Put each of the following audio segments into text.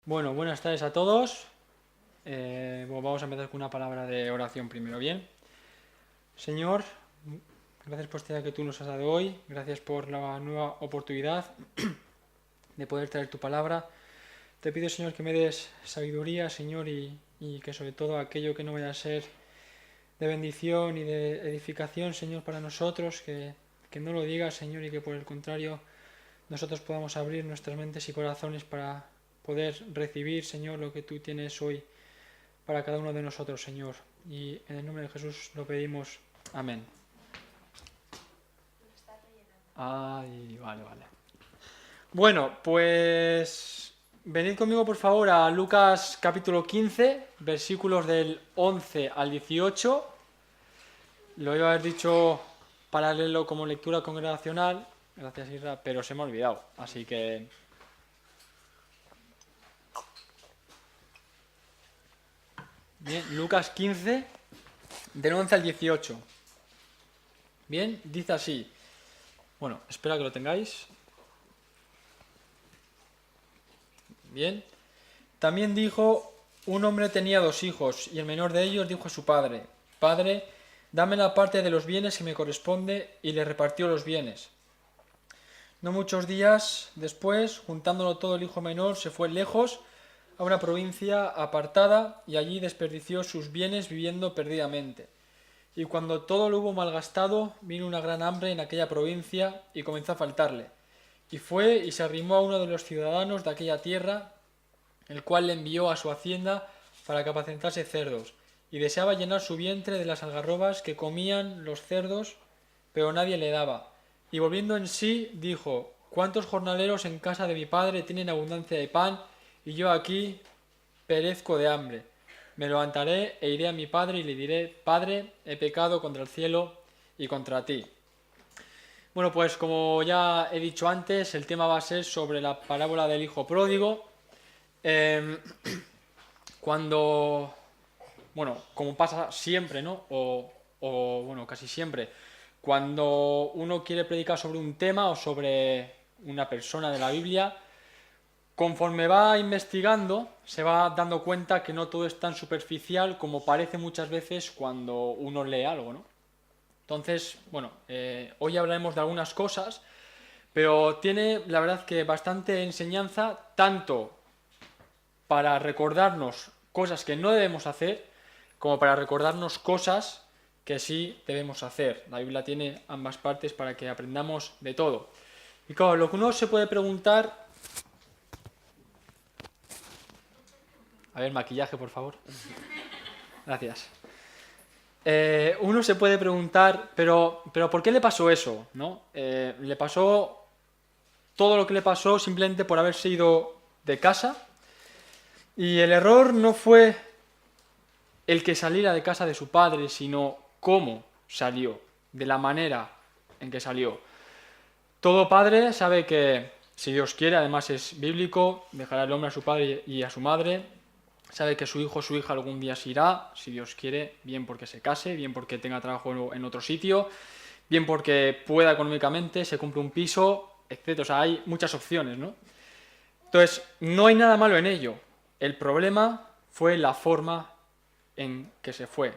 Bueno, buenas tardes a todos. Vamos a empezar con una palabra de oración primero, ¿bien? Señor, gracias por este día que tú nos has dado hoy. Gracias por la nueva oportunidad de poder traer tu palabra. Te pido, Señor, que me des sabiduría, Señor, y que sobre todo aquello que no vaya a ser de bendición y de edificación, Señor, para nosotros, que no lo digas, Señor, y que por el contrario nosotros podamos abrir nuestras mentes y corazones para poder recibir, Señor, lo que tú tienes hoy para cada uno de nosotros, Señor. Y en el nombre de Jesús lo pedimos. Amén. Ay, vale. Bueno, pues venid conmigo por favor a Lucas capítulo 15, versículos del 11 al 18. Lo iba a haber dicho para leerlo como lectura congregacional, gracias Isra, pero se me ha olvidado, así que... Bien, Lucas 15, del 11 al 18. Bien, dice así. Bueno, espera que lo tengáis. Bien. También dijo, un hombre tenía 2 hijos, y el menor de ellos dijo a su padre, Padre, dame la parte de los bienes que me corresponde, y le repartió los bienes. No muchos días después, juntándolo todo, el hijo menor se fue lejos a una provincia apartada, y allí desperdició sus bienes viviendo perdidamente. Y cuando todo lo hubo malgastado, vino una gran hambre en aquella provincia y comenzó a faltarle. Y fue y se arrimó a uno de los ciudadanos de aquella tierra, el cual le envió a su hacienda para que apacentase cerdos, y deseaba llenar su vientre de las algarrobas que comían los cerdos, pero nadie le daba. Y volviendo en sí, dijo, ¿cuántos jornaleros en casa de mi padre tienen abundancia de pan, y yo aquí perezco de hambre? Me levantaré e iré a mi padre y le diré, Padre, he pecado contra el cielo y contra ti. Bueno, pues como ya he dicho antes, el tema va a ser sobre la parábola del hijo pródigo. Cuando, bueno, como pasa siempre, ¿no? Bueno, casi siempre, cuando uno quiere predicar sobre un tema o sobre una persona de la Biblia, conforme va investigando, se va dando cuenta que no todo es tan superficial como parece muchas veces cuando uno lee algo, ¿no? Entonces, bueno, hoy hablaremos de algunas cosas, pero tiene, la verdad, que bastante enseñanza, tanto para recordarnos cosas que no debemos hacer, como para recordarnos cosas que sí debemos hacer. La Biblia tiene ambas partes para que aprendamos de todo. Y claro, lo que uno se puede preguntar... A ver, maquillaje, por favor. Gracias. Uno se puede preguntar, pero ¿por qué le pasó eso? ¿No? ¿Le pasó todo lo que le pasó simplemente por haberse ido de casa? Y el error no fue el que saliera de casa de su padre, sino cómo salió, de la manera en que salió. Todo padre sabe que, si Dios quiere, además es bíblico, dejará el hombre a su padre y a su madre, sabe que su hijo o su hija algún día se irá, si Dios quiere, bien porque se case, bien porque tenga trabajo en otro sitio, bien porque pueda económicamente, se compre un piso, etc. O sea, hay muchas opciones, ¿no? Entonces, no hay nada malo en ello. El problema fue la forma en que se fue.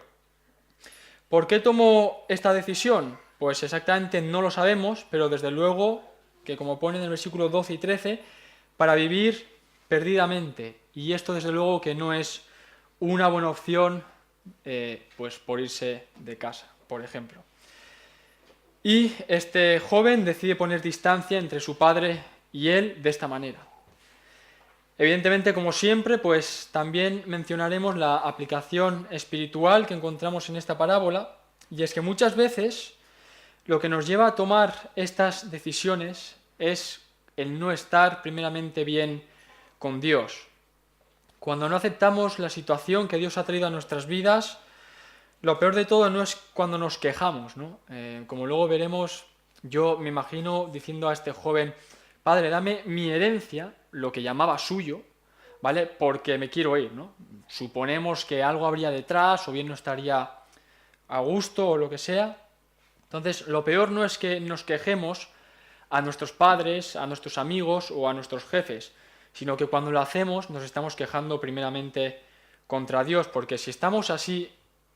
¿Por qué tomó esta decisión? Pues exactamente no lo sabemos, pero desde luego que, como pone en el versículo 12 y 13, para vivir perdidamente. Y esto desde luego que no es una buena opción, pues por irse de casa, por ejemplo. Y este joven decide poner distancia entre su padre y él de esta manera. Evidentemente, como siempre, pues también mencionaremos la aplicación espiritual que encontramos en esta parábola, y es que muchas veces lo que nos lleva a tomar estas decisiones es el no estar primeramente bien con Dios. Cuando no aceptamos la situación que Dios ha traído a nuestras vidas, lo peor de todo no es cuando nos quejamos, ¿no? Como luego veremos, yo me imagino diciendo a este joven, Padre, dame mi herencia, lo que llamaba suyo, ¿vale? Porque me quiero ir, ¿no? Suponemos que algo habría detrás, o bien no estaría a gusto o lo que sea. Entonces, lo peor no es que nos quejemos a nuestros padres, a nuestros amigos o a nuestros jefes, sino que cuando lo hacemos nos estamos quejando primeramente contra Dios, porque si estamos así,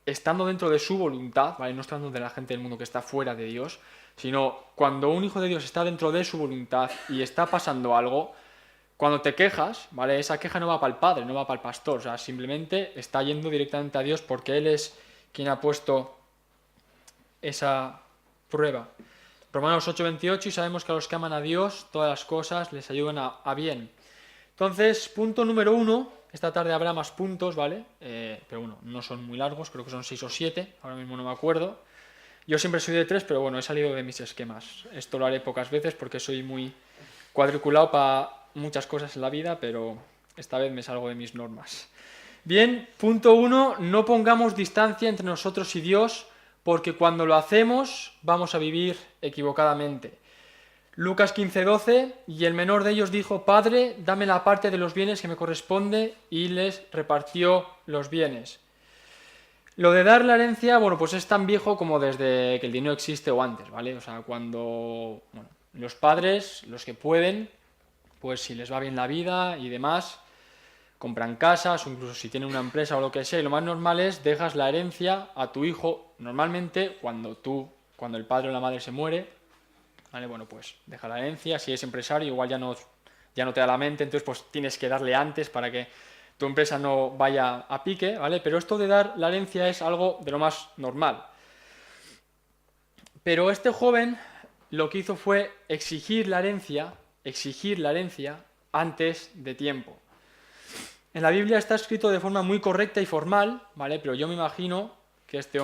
estando dentro de su voluntad, ¿vale? No estando de la gente del mundo que está fuera de Dios, sino cuando un hijo de Dios está dentro de su voluntad y está pasando algo, cuando te quejas, ¿vale? Esa queja no va para el padre, no va para el pastor, o sea, simplemente está yendo directamente a Dios porque Él es quien ha puesto esa prueba. Romanos 8:28, y sabemos que a los que aman a Dios, todas las cosas les ayudan a bien. Entonces, punto número 1, esta tarde habrá más puntos, ¿vale? Pero bueno, no son muy largos, creo que son 6 o 7, ahora mismo no me acuerdo. Yo siempre soy de 3, pero bueno, he salido de mis esquemas. Esto lo haré pocas veces porque soy muy cuadriculado para muchas cosas en la vida, pero esta vez me salgo de mis normas. Bien, punto 1, no pongamos distancia entre nosotros y Dios, porque cuando lo hacemos vamos a vivir equivocadamente. Lucas 15:12, y el menor de ellos dijo: Padre, dame la parte de los bienes que me corresponde, y les repartió los bienes. Lo de dar la herencia, bueno, pues es tan viejo como desde que el dinero existe o antes, ¿vale? O sea, cuando los padres, los que pueden, pues si les va bien la vida y demás, compran casas o incluso si tienen una empresa o lo que sea, y lo más normal es dejas la herencia a tu hijo, normalmente cuando el padre o la madre se muere, ¿vale? Bueno, pues deja la herencia, si es empresario igual ya no te da la mente, entonces pues tienes que darle antes para que tu empresa no vaya a pique, ¿vale? Pero esto de dar la herencia es algo de lo más normal. Pero este joven lo que hizo fue exigir la herencia antes de tiempo. En la Biblia está escrito de forma muy correcta y formal, ¿vale? Pero yo me imagino que este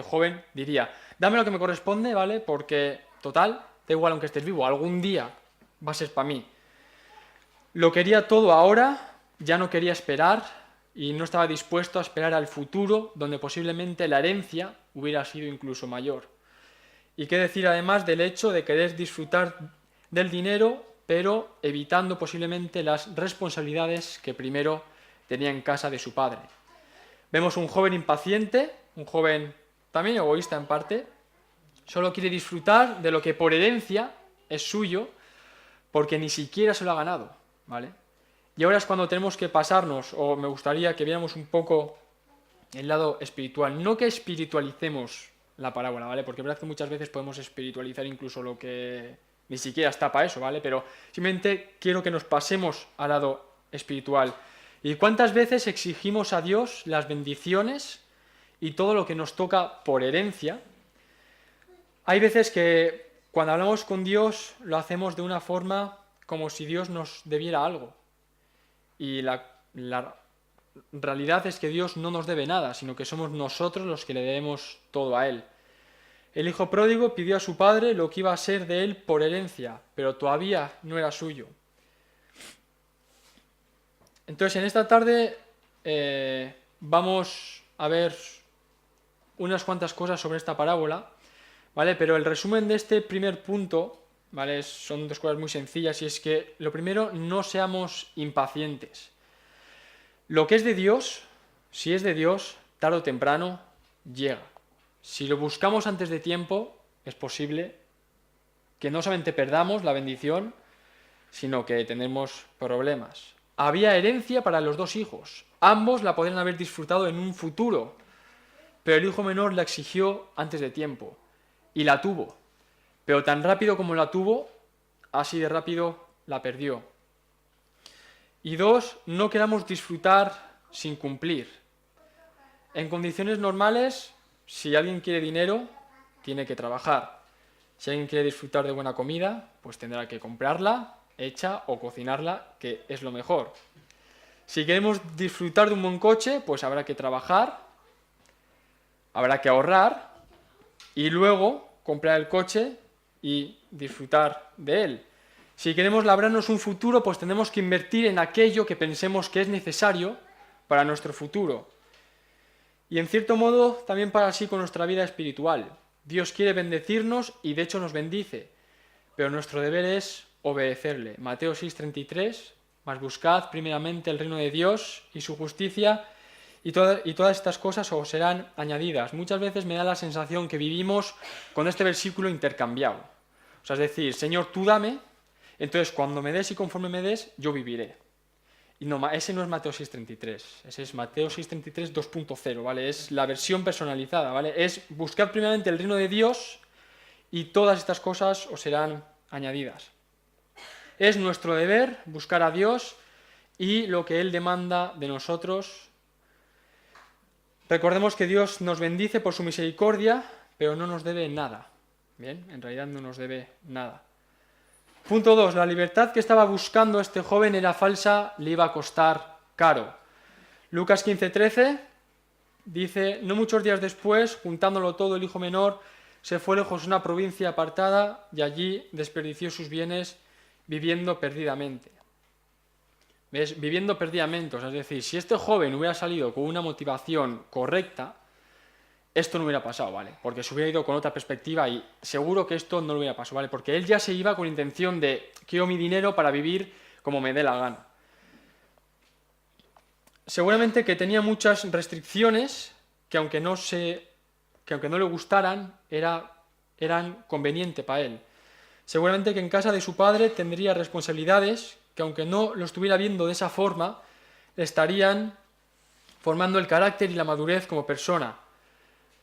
joven diría: dame lo que me corresponde, ¿vale? Porque, total, da igual aunque estés vivo, algún día va a ser para mí. Lo quería todo ahora, ya no quería esperar y no estaba dispuesto a esperar al futuro, donde posiblemente la herencia hubiera sido incluso mayor. Y qué decir además del hecho de querer disfrutar del dinero, pero evitando posiblemente las responsabilidades que primero tenía en casa de su padre. Vemos un joven impaciente, un joven también egoísta en parte, solo quiere disfrutar de lo que por herencia es suyo, porque ni siquiera se lo ha ganado, ¿vale? Y ahora es cuando tenemos que pasarnos, o me gustaría que viéramos un poco el lado espiritual. No que espiritualicemos la parábola, ¿vale? Porque es verdad que muchas veces podemos espiritualizar incluso lo que ni siquiera está para eso, ¿vale? Pero simplemente quiero que nos pasemos al lado espiritual. ¿Y cuántas veces exigimos a Dios las bendiciones y todo lo que nos toca por herencia? Hay veces que cuando hablamos con Dios lo hacemos de una forma como si Dios nos debiera algo. Y la realidad es que Dios no nos debe nada, sino que somos nosotros los que le debemos todo a Él. El hijo pródigo pidió a su padre lo que iba a ser de él por herencia, pero todavía no era suyo. Entonces, en esta tarde vamos a ver unas cuantas cosas sobre esta parábola, ¿vale? Pero el resumen de este primer punto, ¿vale? Son dos cosas muy sencillas, y es que, lo primero, no seamos impacientes. Lo que es de Dios, si es de Dios, tarde o temprano llega. Si lo buscamos antes de tiempo, es posible que no solamente perdamos la bendición, sino que tenemos problemas. Había herencia para los dos hijos. Ambos la podrían haber disfrutado en un futuro, pero el hijo menor la exigió antes de tiempo y la tuvo. Pero tan rápido como la tuvo, así de rápido la perdió. Y dos, no queramos disfrutar sin cumplir. En condiciones normales, si alguien quiere dinero, tiene que trabajar. Si alguien quiere disfrutar de buena comida, pues tendrá que comprarla, hecha o cocinarla, que es lo mejor. Si queremos disfrutar de un buen coche, pues habrá que trabajar, habrá que ahorrar y luego comprar el coche y disfrutar de él. Si queremos labrarnos un futuro, pues tenemos que invertir en aquello que pensemos que es necesario para nuestro futuro. Y en cierto modo también para así con nuestra vida espiritual. Dios quiere bendecirnos y de hecho nos bendice, pero nuestro deber es obedecerle. Mateo 6:33, mas buscad primeramente el reino de Dios y su justicia, y todas estas cosas os serán añadidas. Muchas veces me da la sensación que vivimos con este versículo intercambiado. O sea, es decir, Señor, tú dame, Entonces, cuando me des y conforme me des, yo viviré. Y no, ese no es Mateo 6.33, ese es Mateo 6.33 2.0, ¿vale? Es la versión personalizada, ¿vale? Es buscar primeramente el reino de Dios y todas estas cosas os serán añadidas. Es nuestro deber buscar a Dios y lo que Él demanda de nosotros. Recordemos que Dios nos bendice por su misericordia, pero no nos debe nada. Bien, en realidad no nos debe nada. Punto 2. La libertad que estaba buscando este joven era falsa, le iba a costar caro. Lucas 15:13 dice, no muchos días después, juntándolo todo, el hijo menor se fue lejos a una provincia apartada y allí desperdició sus bienes viviendo perdidamente. ¿Ves? Viviendo perdidamente, o sea, es decir, si este joven hubiera salido con una motivación correcta, esto no hubiera pasado, ¿vale? Porque se hubiera ido con otra perspectiva y seguro que esto no lo hubiera pasado, ¿vale? Porque él ya se iba con intención de quiero mi dinero para vivir como me dé la gana. Seguramente que tenía muchas restricciones que aunque no le gustaran, eran convenientes para él. Seguramente que en casa de su padre tendría responsabilidades que aunque no lo estuviera viendo de esa forma, le estarían formando el carácter y la madurez como persona.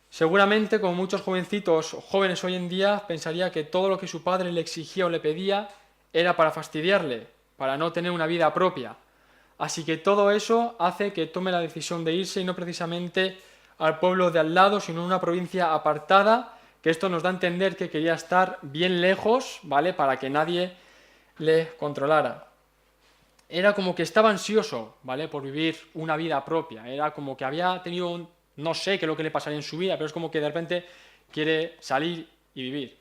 Seguramente, como muchos jóvenes hoy en día, pensaría que todo lo que su padre le exigía o le pedía era para fastidiarle, para no tener una vida propia. Así que todo eso hace que tome la decisión de irse y no precisamente al pueblo de al lado, sino en una provincia apartada, que esto nos da a entender que quería estar bien lejos, ¿vale? Para que nadie le controlara. Era como que estaba ansioso, ¿vale? Por vivir una vida propia. Era como que había tenido no sé qué es lo que le pasaría en su vida, pero es como que de repente quiere salir y vivir.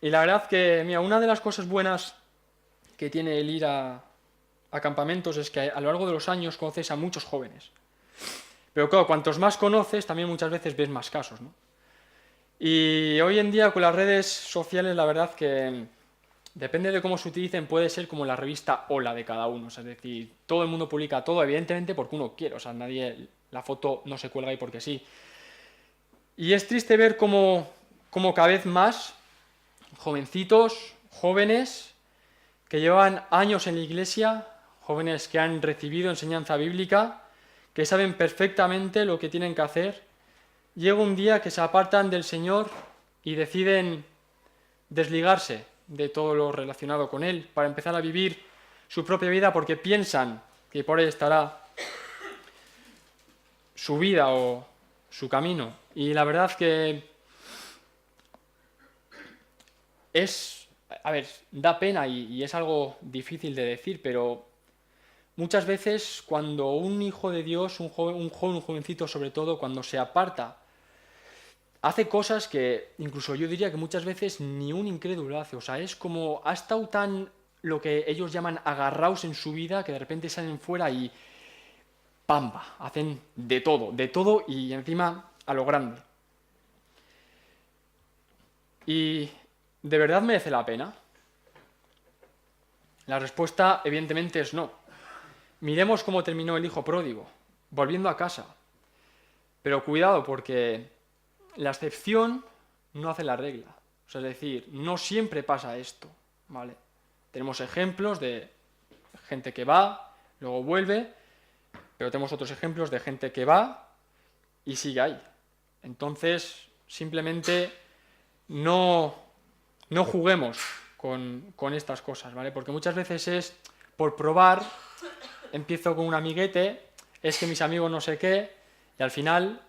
Y la verdad que, mira, una de las cosas buenas que tiene el ir a campamentos es que a lo largo de los años conoces a muchos jóvenes. Pero claro, cuantos más conoces, también muchas veces ves más casos, ¿no? Y hoy en día con las redes sociales, la verdad que depende de cómo se utilicen, puede ser como la revista Hola de cada uno. O sea, es decir, todo el mundo publica todo, evidentemente porque uno quiere. O sea, la foto no se cuelga ahí porque sí. Y es triste ver cómo cada vez más jovencitos, jóvenes que llevan años en la iglesia, jóvenes que han recibido enseñanza bíblica, que saben perfectamente lo que tienen que hacer, llega un día que se apartan del Señor y deciden desligarse de todo lo relacionado con Él para empezar a vivir su propia vida porque piensan que por ahí estará su vida o su camino. Y la verdad que da pena y es algo difícil de decir, pero muchas veces cuando un hijo de Dios, un jovencito sobre todo, cuando se aparta, hace cosas que incluso yo diría que muchas veces ni un incrédulo hace. O sea, es como ha estado tan lo que ellos llaman agarrados en su vida que de repente salen fuera y ¡pamba! Hacen de todo y encima a lo grande. ¿Y de verdad merece la pena? La respuesta evidentemente es no. Miremos cómo terminó el hijo pródigo, volviendo a casa. Pero cuidado porque la excepción no hace la regla. O sea, es decir, no siempre pasa esto, ¿vale? Tenemos ejemplos de gente que va, luego vuelve, pero tenemos otros ejemplos de gente que va y sigue ahí. Entonces, simplemente no juguemos con estas cosas, ¿vale? Porque muchas veces es por probar, empiezo con un amiguete, es que mis amigos no sé qué, y al final,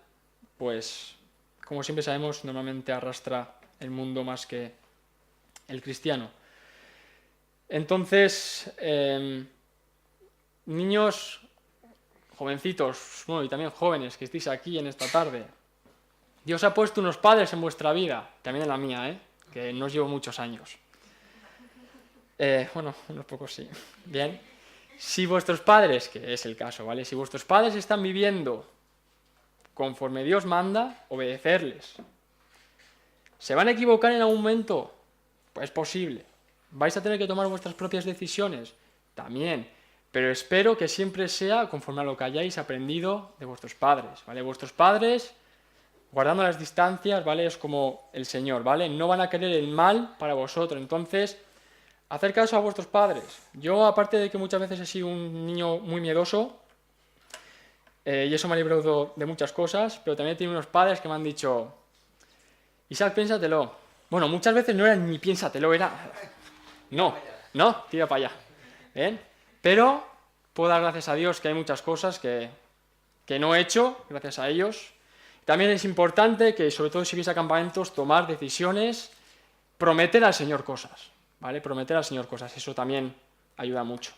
pues, como siempre sabemos, normalmente arrastra el mundo más que el cristiano. Entonces, niños, jovencitos, bueno, y también jóvenes que estéis aquí en esta tarde, Dios ha puesto unos padres en vuestra vida, también en la mía, que no os llevo muchos años. Bueno, unos pocos sí. Bien. Si vuestros padres, que es el caso, ¿vale? Si vuestros padres están viviendo conforme Dios manda, obedecerles. ¿Se van a equivocar en algún momento? Pues es posible. ¿Vais a tener que tomar vuestras propias decisiones? También. Pero espero que siempre sea conforme a lo que hayáis aprendido de vuestros padres, ¿vale? Vuestros padres, guardando las distancias, ¿vale? Es como el Señor, ¿vale? No van a querer el mal para vosotros. Entonces, hacer caso a vuestros padres. Yo, aparte de que muchas veces he sido un niño muy miedoso, y eso me ha librado de muchas cosas, pero también he tenido unos padres que me han dicho, Isaac, piénsatelo. Bueno, muchas veces no era ni piénsatelo, era... No, tira para allá. ¿Ven? Pero puedo dar gracias a Dios que hay muchas cosas que no he hecho, gracias a ellos. También es importante que, sobre todo si vais a campamentos, tomar decisiones, prometer al Señor cosas, ¿vale? Prometer al Señor cosas, eso también ayuda mucho.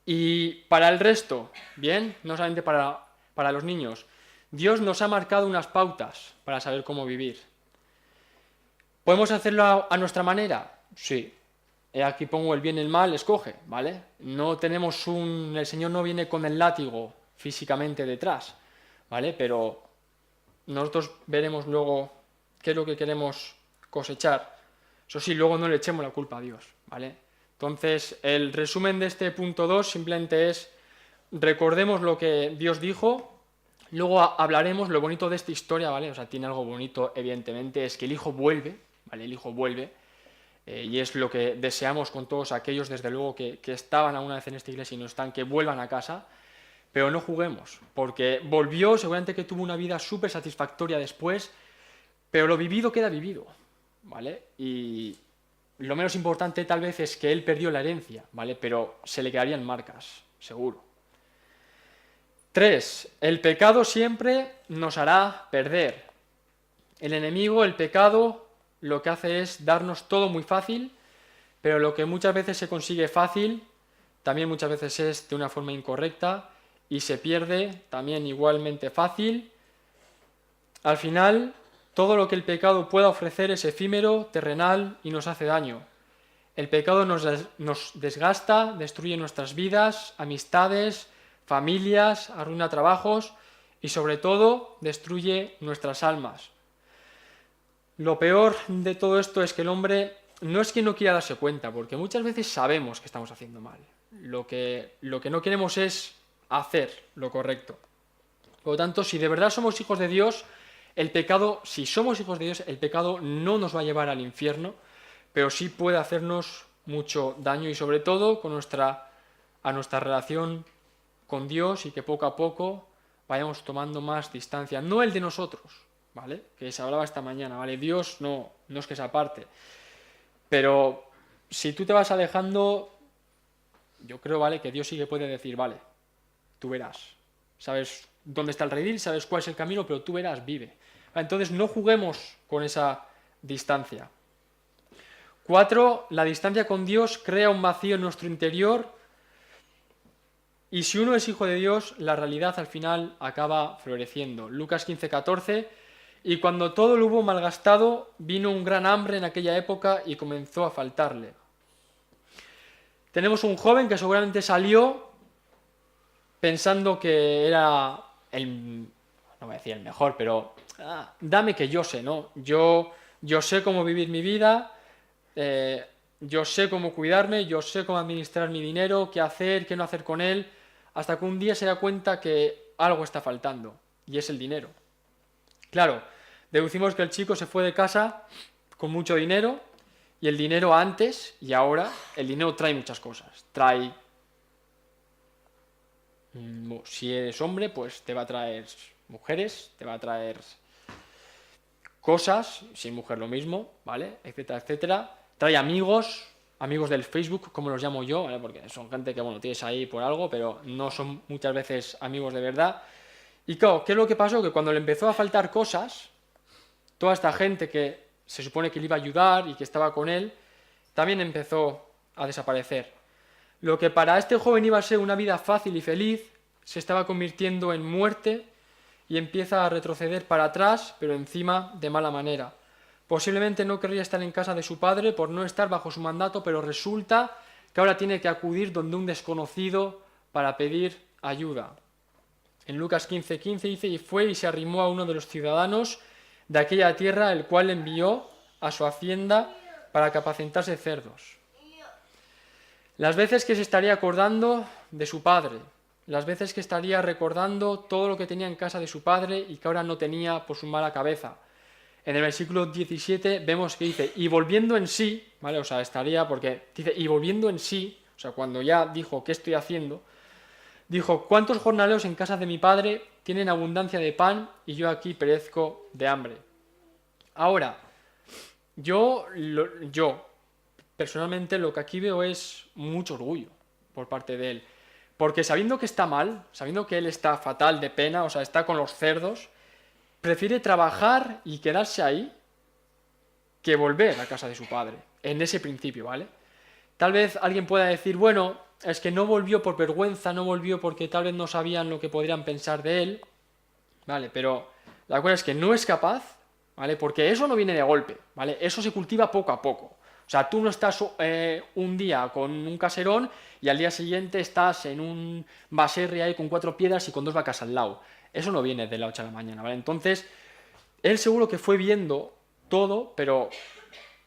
Y para el resto, bien, no solamente para los niños, Dios nos ha marcado unas pautas para saber cómo vivir. ¿Podemos hacerlo a nuestra manera? Sí. Aquí pongo el bien y el mal, escoge, ¿vale? No tenemos el Señor no viene con el látigo físicamente detrás, ¿vale? Pero nosotros veremos luego qué es lo que queremos cosechar. Eso sí, luego no le echemos la culpa a Dios, ¿vale? Entonces, el resumen de este punto 2 simplemente es, recordemos lo que Dios dijo, luego hablaremos lo bonito de esta historia, ¿vale? O sea, tiene algo bonito, evidentemente, es que el hijo vuelve, ¿vale? El hijo vuelve, y es lo que deseamos con todos aquellos, desde luego, que estaban alguna vez en esta iglesia y no están, que vuelvan a casa, pero no juguemos, porque volvió, seguramente que tuvo una vida súper satisfactoria después, pero lo vivido queda vivido, ¿vale? Y lo menos importante tal vez es que él perdió la herencia, ¿vale? Pero se le quedarían marcas, seguro. 3. El pecado siempre nos hará perder. El enemigo, el pecado, lo que hace es darnos todo muy fácil, pero lo que muchas veces se consigue fácil, también muchas veces es de una forma incorrecta y se pierde también igualmente fácil. Al final, todo lo que el pecado pueda ofrecer es efímero, terrenal y nos hace daño. El pecado nos desgasta, destruye nuestras vidas, amistades, familias, arruina trabajos y sobre todo destruye nuestras almas. Lo peor de todo esto es que el hombre no es que no quiera darse cuenta, porque muchas veces sabemos que estamos haciendo mal. Lo que no queremos es hacer lo correcto. Por lo tanto, si de verdad somos hijos de Dios, si somos hijos de Dios, el pecado no nos va a llevar al infierno, pero sí puede hacernos mucho daño y sobre todo a nuestra relación con Dios y que poco a poco vayamos tomando más distancia. No el de nosotros, ¿vale? Que se hablaba esta mañana, ¿vale? Dios no es que se aparte. Pero si tú te vas alejando, yo creo, ¿vale? Que Dios sí que puede decir, vale, tú verás. Sabes dónde está el redil, sabes cuál es el camino, pero tú verás, vive. Entonces no juguemos con esa distancia. 4. La distancia con Dios crea un vacío en nuestro interior y si uno es hijo de Dios, la realidad al final acaba floreciendo. Lucas 15:14. Y cuando todo lo hubo malgastado, vino un gran hambre en aquella época y comenzó a faltarle. Tenemos un joven que seguramente salió pensando que era no voy a decir el mejor, pero dame que yo sé, ¿no? Yo sé cómo vivir mi vida, yo sé cómo cuidarme, yo sé cómo administrar mi dinero, qué hacer, qué no hacer con él, hasta que un día se da cuenta que algo está faltando, y es el dinero. Claro, deducimos que el chico se fue de casa con mucho dinero, y el dinero antes y ahora, el dinero trae muchas cosas. Trae, si eres hombre, pues te va a traer mujeres, te va a traer cosas, si es mujer lo mismo, ¿vale? Etcétera, etcétera. Trae amigos del Facebook, como los llamo yo, ¿vale? Porque son gente que, bueno, tienes ahí por algo, pero no son muchas veces amigos de verdad. Y claro, ¿qué es lo que pasó? Que cuando le empezó a faltar cosas, toda esta gente que se supone que le iba a ayudar y que estaba con él, también empezó a desaparecer. Lo que para este joven iba a ser una vida fácil y feliz, se estaba convirtiendo en muerte y empieza a retroceder para atrás, pero encima de mala manera. Posiblemente no querría estar en casa de su padre por no estar bajo su mandato, pero resulta que ahora tiene que acudir donde un desconocido para pedir ayuda. En Lucas 15:15 dice, y fue y se arrimó a uno de los ciudadanos de aquella tierra, el cual envió a su hacienda para que apacentase cerdos. Las veces que se estaría acordando de su padre, las veces que estaría recordando todo lo que tenía en casa de su padre y que ahora no tenía por su mala cabeza. en el versículo 17 vemos que dice, y volviendo en sí, ¿vale? O sea, estaría porque dice, y volviendo en sí, o sea, cuando ya dijo, ¿qué estoy haciendo? Dijo, ¿cuántos jornaleros en casa de mi padre tienen abundancia de pan y yo aquí perezco de hambre? Ahora, yo personalmente lo que aquí veo es mucho orgullo por parte de él. Porque sabiendo que está mal, sabiendo que él está fatal de pena, o sea, está con los cerdos, prefiere trabajar y quedarse ahí que volver a casa de su padre, en ese principio, ¿vale? Tal vez alguien pueda decir, bueno, es que no volvió por vergüenza, no volvió porque tal vez no sabían lo que podrían pensar de él, ¿vale? Pero la cosa es que no es capaz, ¿vale? Porque eso no viene de golpe, ¿vale? Eso se cultiva poco a poco. O sea, tú no estás un día con un caserón y al día siguiente estás en un baserri ahí con 4 piedras y con 2 vacas al lado. Eso no viene de la noche a la mañana, ¿vale? Entonces, él seguro que fue viendo todo, pero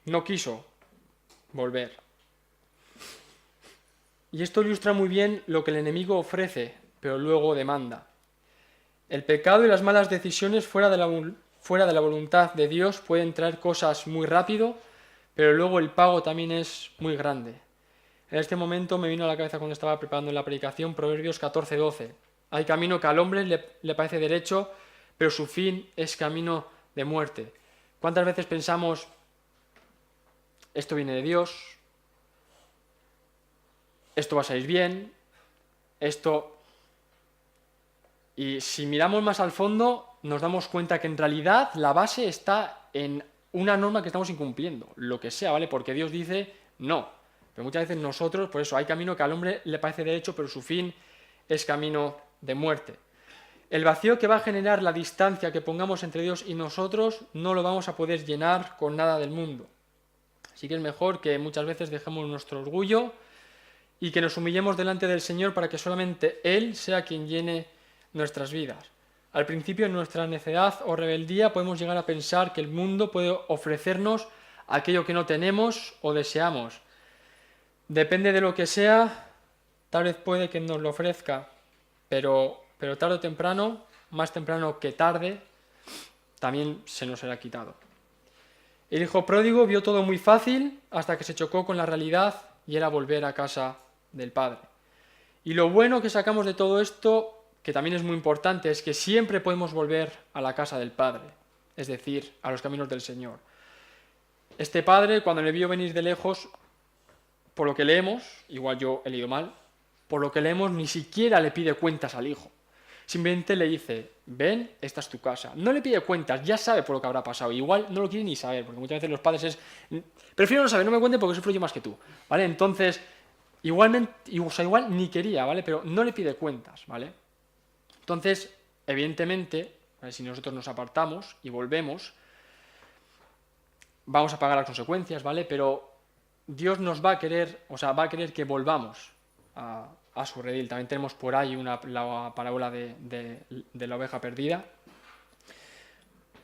no quiso volver. Y esto ilustra muy bien lo que el enemigo ofrece, pero luego demanda. El pecado y las malas decisiones fuera de la voluntad de Dios pueden traer cosas muy rápido, pero luego el pago también es muy grande. En este momento me vino a la cabeza cuando estaba preparando la predicación Proverbios 14:12. Hay camino que al hombre le parece derecho, pero su fin es camino de muerte. ¿Cuántas veces pensamos, esto viene de Dios, esto va a salir bien, esto... Y si miramos más al fondo, nos damos cuenta que en realidad la base está en una norma que estamos incumpliendo, lo que sea, ¿vale? Porque Dios dice no. Pero muchas veces nosotros, por eso, hay camino que al hombre le parece derecho, pero su fin es camino de muerte. El vacío que va a generar la distancia que pongamos entre Dios y nosotros no lo vamos a poder llenar con nada del mundo. Así que es mejor que muchas veces dejemos nuestro orgullo y que nos humillemos delante del Señor para que solamente Él sea quien llene nuestras vidas. Al principio, en nuestra necedad o rebeldía, podemos llegar a pensar que el mundo puede ofrecernos aquello que no tenemos o deseamos. Depende de lo que sea, tal vez puede que nos lo ofrezca, pero tarde o temprano, más temprano que tarde, también se nos será quitado. El hijo pródigo vio todo muy fácil hasta que se chocó con la realidad y era volver a casa del padre. Y lo bueno que sacamos de todo esto, que también es muy importante, es que siempre podemos volver a la casa del Padre, es decir, a los caminos del Señor. Este padre, cuando le vio venir de lejos, por lo que leemos, igual yo he leído mal, por lo que leemos ni siquiera le pide cuentas al hijo. Simplemente le dice, ven, esta es tu casa. No le pide cuentas, ya sabe por lo que habrá pasado. Igual no lo quiere ni saber, porque muchas veces los padres es, prefiero no saber, no me cuente porque sufro yo más que tú, ¿vale? Entonces, igual ni quería, ¿vale? Pero no le pide cuentas, ¿vale? Entonces, evidentemente, si nosotros nos apartamos y volvemos, vamos a pagar las consecuencias, ¿vale? Pero Dios nos va a querer, o sea, va a querer que volvamos a su redil. También tenemos por ahí la parábola de la oveja perdida.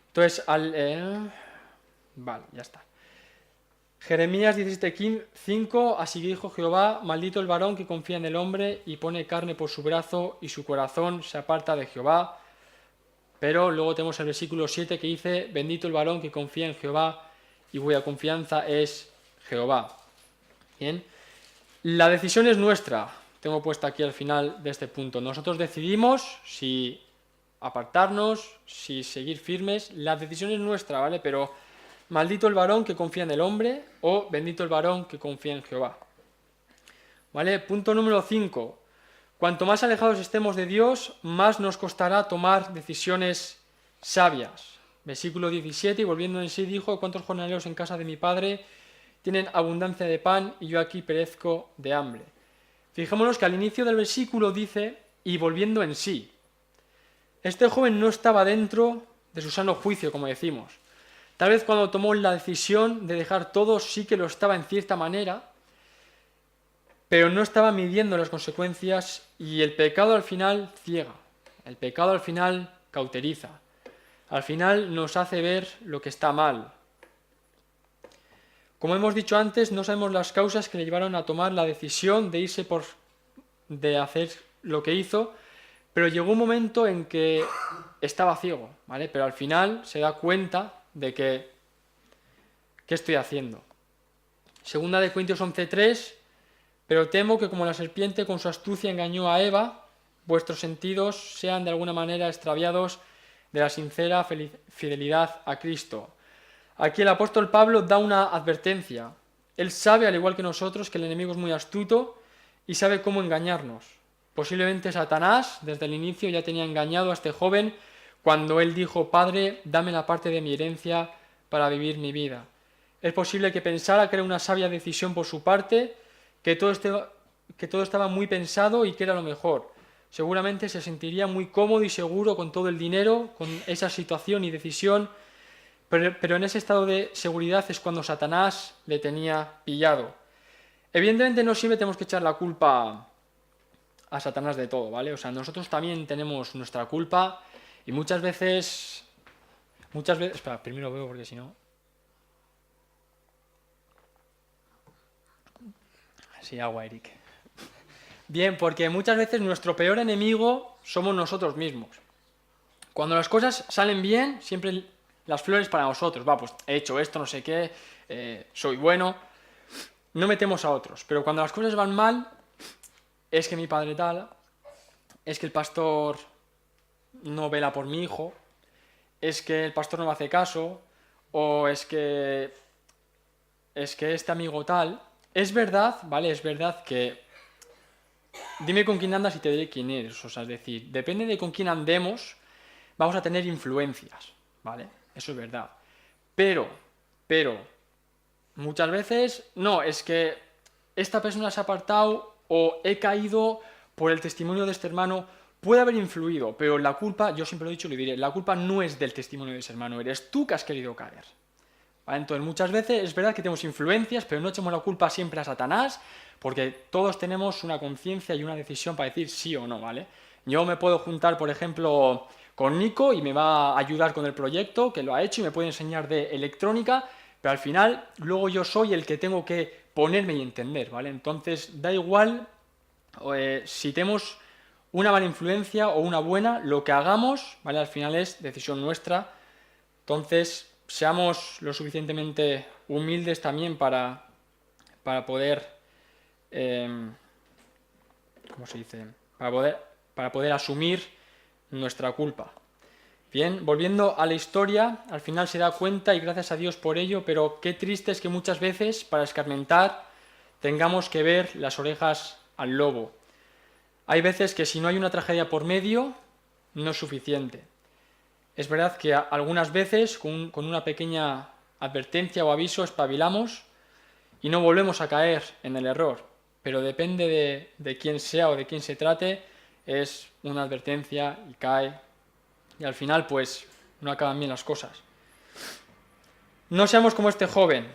Entonces, vale, ya está. Jeremías 17:5, así dijo Jehová, maldito el varón que confía en el hombre y pone carne por su brazo y su corazón se aparta de Jehová. Pero luego tenemos el versículo 7 que dice, bendito el varón que confía en Jehová y cuya confianza es Jehová. Bien, la decisión es nuestra, tengo puesta aquí al final de este punto. Nosotros decidimos si apartarnos, si seguir firmes, la decisión es nuestra, ¿vale? Pero maldito el varón que confía en el hombre o bendito el varón que confía en Jehová. ¿Vale? Punto número 5. Cuanto más alejados estemos de Dios, más nos costará tomar decisiones sabias. Versículo 17, y volviendo en sí dijo, ¿cuántos jornaleros en casa de mi padre tienen abundancia de pan y yo aquí perezco de hambre? Fijémonos que al inicio del versículo dice, y volviendo en sí. Este joven no estaba dentro de su sano juicio, como decimos. Tal vez cuando tomó la decisión de dejar todo sí que lo estaba en cierta manera, pero no estaba midiendo las consecuencias y el pecado al final ciega, el pecado al final cauteriza, al final nos hace ver lo que está mal. Como hemos dicho antes, no sabemos las causas que le llevaron a tomar la decisión de irse de hacer lo que hizo, pero llegó un momento en que estaba ciego, ¿vale? Pero al final se da cuenta de que, ¿qué estoy haciendo? Segunda de Corintios 11:3, pero temo que como la serpiente con su astucia engañó a Eva, vuestros sentidos sean de alguna manera extraviados de la sincera fidelidad a Cristo. Aquí el apóstol Pablo da una advertencia. Él sabe, al igual que nosotros, que el enemigo es muy astuto y sabe cómo engañarnos. Posiblemente Satanás, desde el inicio, ya tenía engañado a este joven cuando él dijo: Padre, dame la parte de mi herencia para vivir mi vida. Es posible que pensara que era una sabia decisión por su parte, que todo estaba muy pensado y que era lo mejor. Seguramente se sentiría muy cómodo y seguro con todo el dinero, con esa situación y decisión, pero en ese estado de seguridad es cuando Satanás le tenía pillado. Evidentemente no siempre tenemos que echar la culpa a Satanás de todo, ¿vale? O sea, nosotros también tenemos nuestra culpa y muchas veces... Espera, primero veo porque si no... Sí, agua, Eric. Bien, porque muchas veces nuestro peor enemigo somos nosotros mismos. Cuando las cosas salen bien, siempre las flores para nosotros. Va, pues he hecho esto, no sé qué, soy bueno. No metemos a otros. Pero cuando las cosas van mal, es que mi padre tal, es que el pastor no vela por mi hijo, es que el pastor no me hace caso, o es que este amigo tal. Es verdad, ¿vale? Es verdad que dime con quién andas y te diré quién eres. O sea, es decir, depende de con quién andemos, vamos a tener influencias, ¿vale? Eso es verdad. Pero, muchas veces, no, es que esta persona se ha apartado o he caído por el testimonio de este hermano. Puede haber influido, pero la culpa, yo siempre lo he dicho y lo diré, la culpa no es del testimonio de ese hermano, eres tú que has querido caer. ¿Vale? Entonces, muchas veces es verdad que tenemos influencias, pero no echemos la culpa siempre a Satanás, porque todos tenemos una conciencia y una decisión para decir sí o no, ¿vale? Yo me puedo juntar, por ejemplo, con Nico y me va a ayudar con el proyecto, que lo ha hecho y me puede enseñar de electrónica, pero al final luego yo soy el que tengo que ponerme y entender, ¿vale? Entonces, da igual si tenemos una mala influencia o una buena, lo que hagamos, ¿vale? Al final es decisión nuestra. Entonces, seamos lo suficientemente humildes también para poder, ¿cómo se dice? Para poder asumir nuestra culpa. Bien, volviendo a la historia, al final se da cuenta y gracias a Dios por ello, pero qué triste es que muchas veces, para escarmentar, tengamos que ver las orejas al lobo. Hay veces que si no hay una tragedia por medio, no es suficiente. Es verdad que algunas veces, con una pequeña advertencia o aviso, espabilamos y no volvemos a caer en el error. Pero depende de quién sea o de quién se trate, es una advertencia y cae. Y al final, pues, no acaban bien las cosas. No seamos como este joven.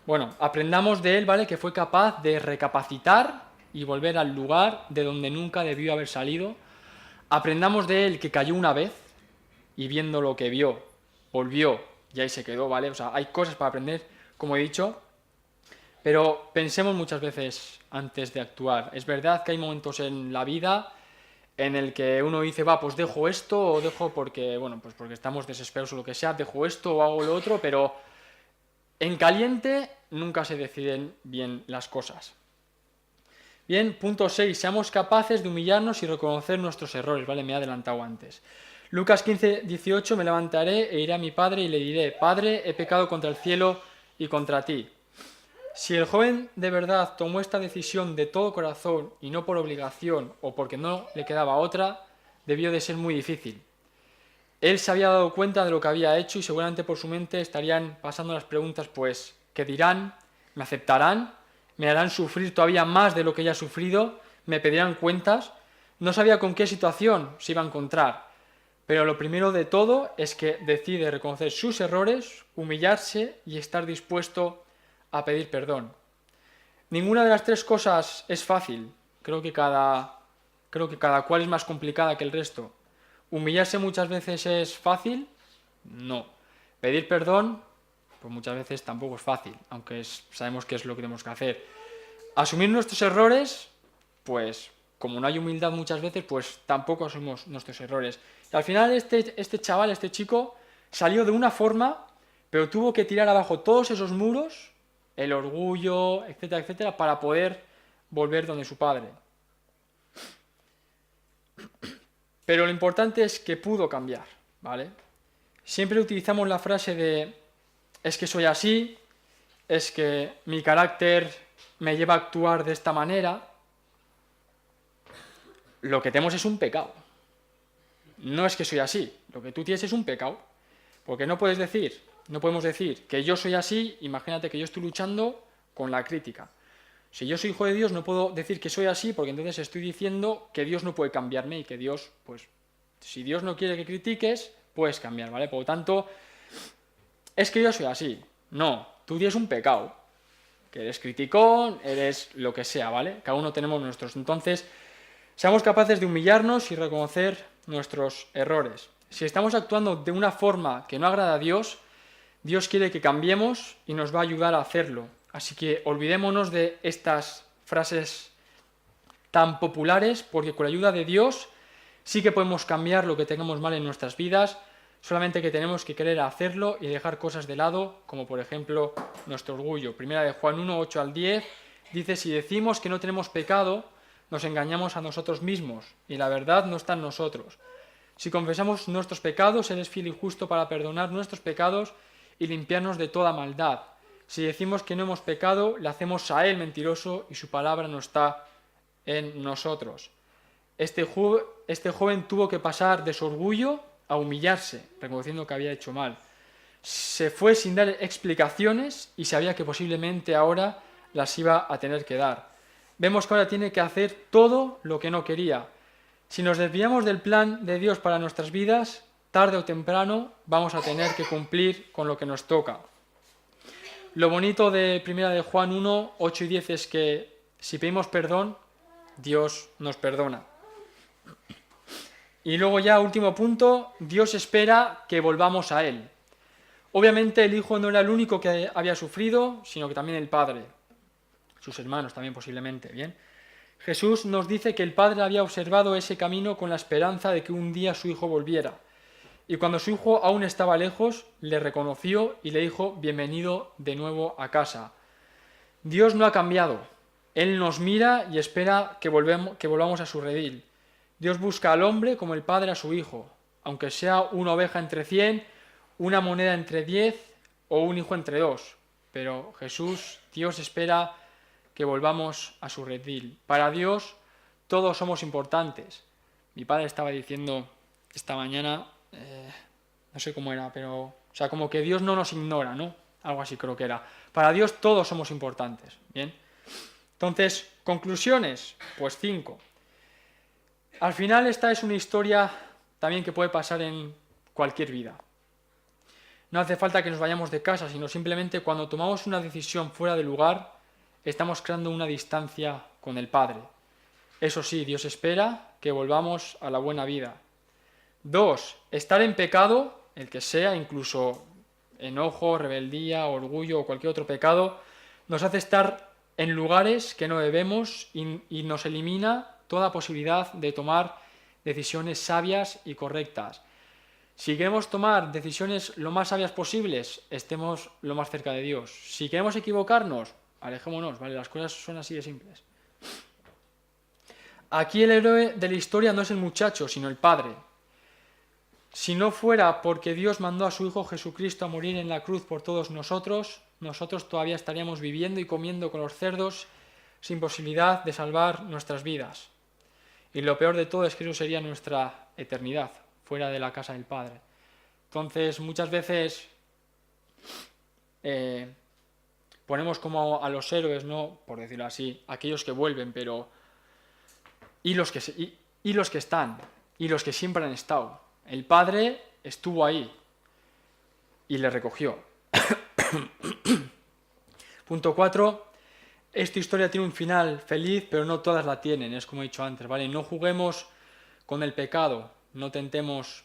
Bueno, aprendamos de él, ¿vale? Que fue capaz de recapacitar y volver al lugar de donde nunca debió haber salido. Aprendamos de él que cayó una vez y viendo lo que vio, volvió y ahí se quedó, ¿vale? O sea, hay cosas para aprender, como he dicho, pero pensemos muchas veces antes de actuar. Es verdad que hay momentos en la vida en el que uno dice, va, pues dejo esto o dejo porque, bueno, pues porque estamos desesperados o lo que sea, dejo esto o hago lo otro, pero en caliente nunca se deciden bien las cosas. Bien, punto 6. Seamos capaces de humillarnos y reconocer nuestros errores, ¿vale? Me he adelantado antes. Lucas 15:18, me levantaré e iré a mi padre y le diré, Padre, he pecado contra el cielo y contra ti. Si el joven de verdad tomó esta decisión de todo corazón y no por obligación o porque no le quedaba otra, debió de ser muy difícil. Él se había dado cuenta de lo que había hecho y seguramente por su mente estarían pasando las preguntas, pues, ¿qué dirán? ¿Me aceptarán? ¿Me harán sufrir todavía más de lo que ya he sufrido? ¿Me pedirán cuentas? No sabía con qué situación se iba a encontrar, pero lo primero de todo es que decide reconocer sus errores, humillarse y estar dispuesto a pedir perdón. Ninguna de las tres cosas es fácil. Creo que cada cual es más complicada que el resto. ¿Humillarse muchas veces es fácil? No. Pedir perdón, pues muchas veces tampoco es fácil, aunque sabemos qué es lo que tenemos que hacer. Asumir nuestros errores, pues como no hay humildad muchas veces, pues tampoco asumimos nuestros errores. Y al final este chaval, este chico, Salió de una forma, pero tuvo que tirar abajo todos esos muros, el orgullo, etcétera, etcétera, para poder volver donde su padre. Pero lo importante es que pudo cambiar, ¿vale? Siempre utilizamos la frase de es que soy así, es que mi carácter me lleva a actuar de esta manera. Lo que tenemos es un pecado. No es que soy así, lo que tú tienes es un pecado. Porque no podemos decir que yo soy así, imagínate que yo estoy luchando con la crítica. Si yo soy hijo de Dios, no puedo decir que soy así, porque entonces estoy diciendo que Dios no puede cambiarme y que Dios, pues, si Dios no quiere que critiques, puedes cambiar, ¿vale? Por lo tanto, es que yo soy así. No, tú tienes un pecado. Que eres criticón, eres lo que sea, ¿vale? Cada uno tenemos nuestros. Entonces, seamos capaces de humillarnos y reconocer nuestros errores. Si estamos actuando de una forma que no agrada a Dios, Dios quiere que cambiemos y nos va a ayudar a hacerlo. Así que olvidémonos de estas frases tan populares, porque con la ayuda de Dios sí que podemos cambiar lo que tengamos mal en nuestras vidas, solamente que tenemos que querer hacerlo y dejar cosas de lado, como por ejemplo nuestro orgullo. Primera de Juan 1, 8 al 10, dice: si decimos que no tenemos pecado, nos engañamos a nosotros mismos, y la verdad no está en nosotros. Si confesamos nuestros pecados, Él es fiel y justo para perdonar nuestros pecados y limpiarnos de toda maldad. Si decimos que no hemos pecado, le hacemos a Él mentiroso y su palabra no está en nosotros. Este joven tuvo que pasar de su orgullo a humillarse, reconociendo que había hecho mal. Se fue sin dar explicaciones y sabía que posiblemente ahora las iba a tener que dar. Vemos que ahora tiene que hacer todo lo que no quería. Si nos desviamos del plan de Dios para nuestras vidas, tarde o temprano vamos a tener que cumplir con lo que nos toca. Lo bonito de 1 de Juan 1, 8 y 10 es que si pedimos perdón, Dios nos perdona. Y luego ya, último punto, Dios espera que volvamos a Él. Obviamente el Hijo no era el único que había sufrido, sino que también el Padre. Sus hermanos también posiblemente, ¿bien? Jesús nos dice que el Padre había observado ese camino con la esperanza de que un día su Hijo volviera. Y cuando su Hijo aún estaba lejos, le reconoció y le dijo: bienvenido de nuevo a casa. Dios no ha cambiado. Él nos mira y espera que volvamos a su redil. Dios busca al hombre como el Padre a su Hijo, aunque sea una oveja entre 100, una moneda entre 10 o un hijo entre 2. Pero Dios espera que volvamos a su redil. Para Dios todos somos importantes. Mi padre estaba diciendo esta mañana, no sé cómo era, pero o sea, como que Dios no nos ignora, ¿no? Algo así creo que era. Para Dios todos somos importantes, ¿bien? Entonces, conclusiones, pues 5. Al final esta es una historia también que puede pasar en cualquier vida. No hace falta que nos vayamos de casa, sino simplemente cuando tomamos una decisión fuera de lugar, estamos creando una distancia con el Padre. Eso sí, Dios espera que volvamos a la buena vida. 2. Estar en pecado, el que sea, incluso enojo, rebeldía, orgullo o cualquier otro pecado, nos hace estar en lugares que no debemos y nos elimina toda posibilidad de tomar decisiones sabias y correctas. Si queremos tomar decisiones lo más sabias posibles, estemos lo más cerca de Dios. Si queremos equivocarnos, alejémonos, ¿vale? Las cosas son así de simples. Aquí el héroe de la historia no es el muchacho, sino el padre. Si no fuera porque Dios mandó a su Hijo Jesucristo a morir en la cruz por todos nosotros, nosotros todavía estaríamos viviendo y comiendo con los cerdos sin posibilidad de salvar nuestras vidas. Y lo peor de todo es que eso sería nuestra eternidad, fuera de la casa del Padre. Entonces, muchas veces ponemos como a los héroes, ¿no? Por decirlo así, aquellos que vuelven, pero y los que están, y los que siempre han estado. El Padre estuvo ahí y le recogió. Punto 4. Esta historia tiene un final feliz, pero no todas la tienen, es como he dicho antes, ¿vale? No juguemos con el pecado, no tentemos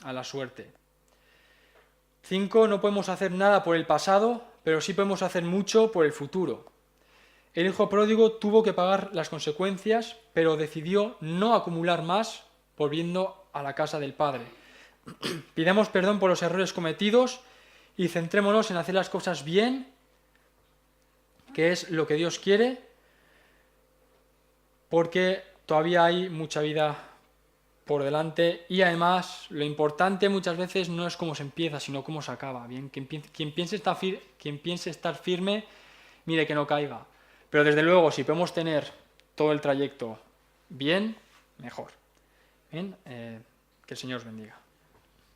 a la suerte. 5. No podemos hacer nada por el pasado, pero sí podemos hacer mucho por el futuro. El hijo pródigo tuvo que pagar las consecuencias, pero decidió no acumular más volviendo a la casa del padre. Pidamos perdón por los errores cometidos y centrémonos en hacer las cosas bien, que es lo que Dios quiere, porque todavía hay mucha vida por delante y además lo importante muchas veces no es cómo se empieza, sino cómo se acaba. Bien, quien piense estar firme, mire que no caiga. Pero desde luego, si podemos tener todo el trayecto bien, mejor. Bien, que el Señor os bendiga.